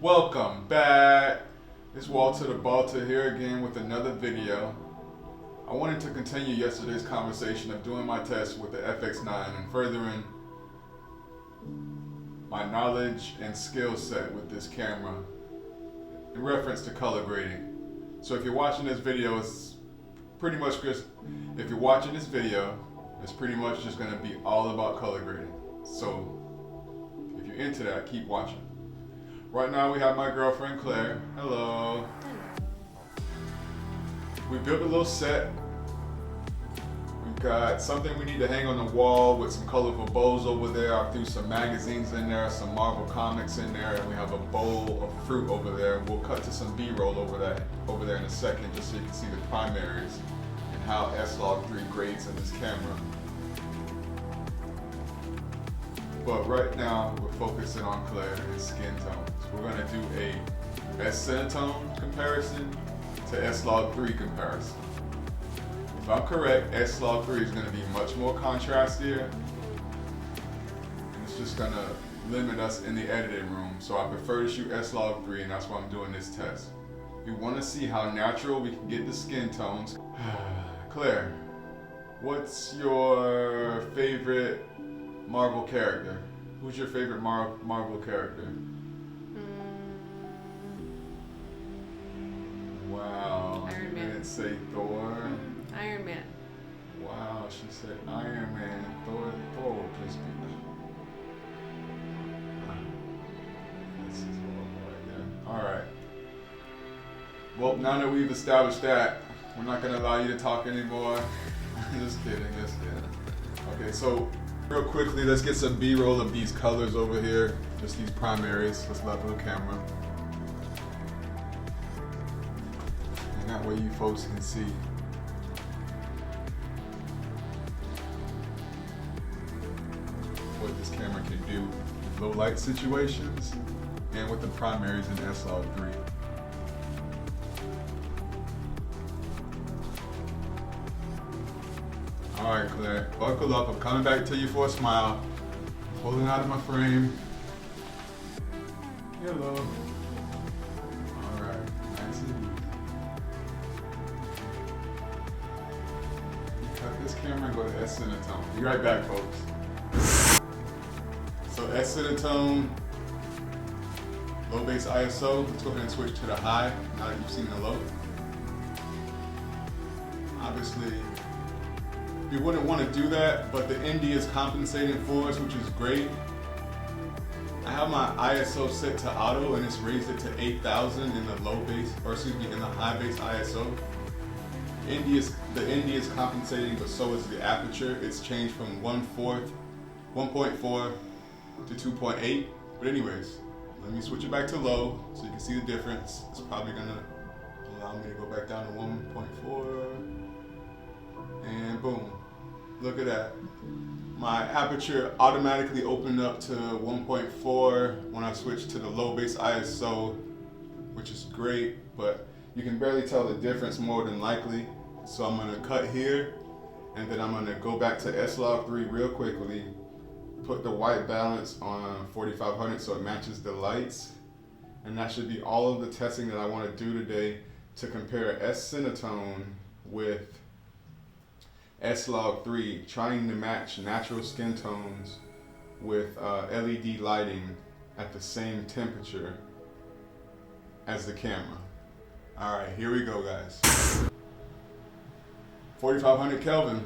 Welcome back. It's Walter the BALTER here again with another video. I wanted to continue yesterday's conversation of doing my test with the FX9 and furthering my knowledge and skill set with this camera in reference to color grading. So if you're watching this video, it's pretty much just going to be all about color grading. So if you're into that, keep watching. Right now we have my girlfriend Claire. Hello. We built a little set. We've got something we need to hang on the wall with some colorful bows over there. I threw some magazines in there, some Marvel comics in there, and we have a bowl of fruit over there. We'll cut to some B-roll over there in a second, just so you can see the primaries and how S-Log3 grades in this camera. But right now we're focusing on Claire and skin tones. We're going to do a S.Cinetone comparison to S-Log3 comparison. If I'm correct, S-Log3 is going to be much more contrastier, and it's just going to limit us in the editing room. So I prefer to shoot S-Log3, and that's why I'm doing this test. We want to see how natural we can get the skin tones. Claire, what's your favorite Marvel character? Who's your favorite Marvel character? Wow. Iron Man. Didn't say Thor. Iron Man. Wow, she said Iron Man. Thor would just be this is horrible right there. Alright. Well, now that we've established that, we're not gonna allow you to talk anymore. Just kidding. Okay, so real quickly, let's get some B-roll of these colors over here. Just these primaries. Let's level the camera. And that way you folks can see. What this camera can do with low light situations and with the primaries in S-Log3. Alright Claire, buckle up, I'm coming back to you for a smile. Pulling out of my frame. Hello. Alright, nice and easy. Cut this camera and go to S.Cinetone. Be right back, folks. So S.Cinetone, low base ISO. Let's go ahead and switch to the high now that you've seen the low. Obviously, you wouldn't want to do that, but the ND is compensating for us, which is great. I have my ISO set to auto and it's raised it to 8,000 in the low base, or excuse me, in the high base ISO. The ND is compensating, but so is the aperture. It's changed from 1.4 to 2.8. But anyways, let me switch it back to low so you can see the difference. It's probably gonna allow me to go back down to 1.4. And boom, look at that. My aperture automatically opened up to 1.4 when I switched to the low base ISO, which is great, but you can barely tell the difference more than likely. So I'm gonna cut here, and then I'm gonna go back to S-Log3 real quickly, put the white balance on 4500 so it matches the lights, and that should be all of the testing that I wanna do today to compare S.Cinetone with S-Log3, trying to match natural skin tones with LED lighting at the same temperature as the camera. All right, here we go, guys. 4500 Kelvin,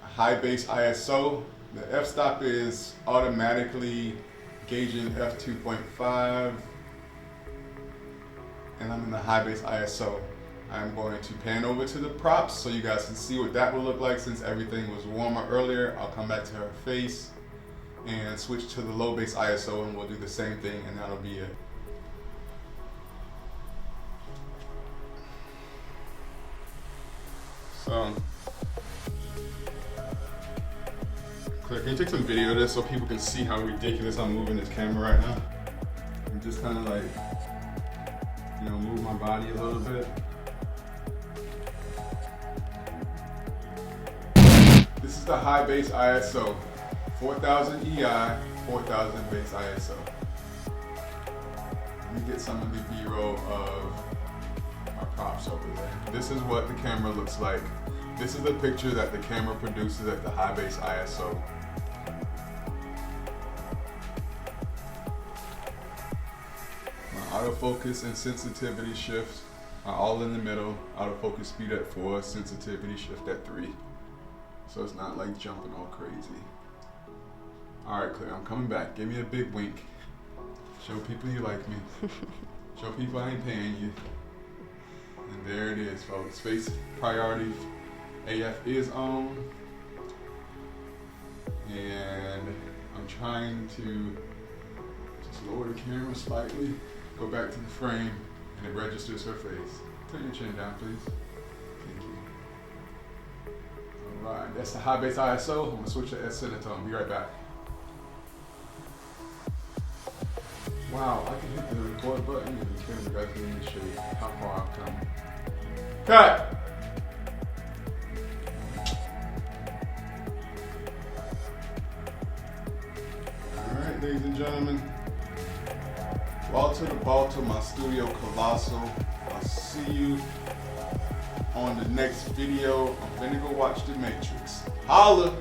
high base ISO. The f-stop is automatically gauging f2.5, and I'm in the high base ISO. I'm going to pan over to the props so you guys can see what that will look like since everything was warmer earlier. I'll come back to her face and switch to the low base ISO and we'll do the same thing, and that'll be it. So, Claire, can you take some video of this so people can see how ridiculous I'm moving this camera right now? I'm just kind of like, move my body a little bit. This is the high base ISO, 4000 EI, 4000 base ISO. get some of the B-roll of our props over there. This is what the camera looks like. This is the picture that the camera produces at the high base ISO. My autofocus and sensitivity shift are all in the middle. Autofocus speed at 4, sensitivity shift at 3. So it's not like jumping all crazy. Alright, Claire, I'm coming back. Give me a big wink. Show people you like me. Show people I ain't paying you. And there it is, folks. Face priority AF is on. And I'm trying to just lower the camera slightly, go back to the frame, and it registers her face. Turn your chin down, please. Thank you. Alright, that's the high base ISO. I'm gonna switch to S.Cinetone. Be right back. Wow, I can hit the record button and it's gonna directly in the shade. How far I've come. Cut! Alright, ladies and gentlemen. Welcome to BALTER, my studio colossal. I'll see you on the next video. I'm finna go watch The Matrix. Holla!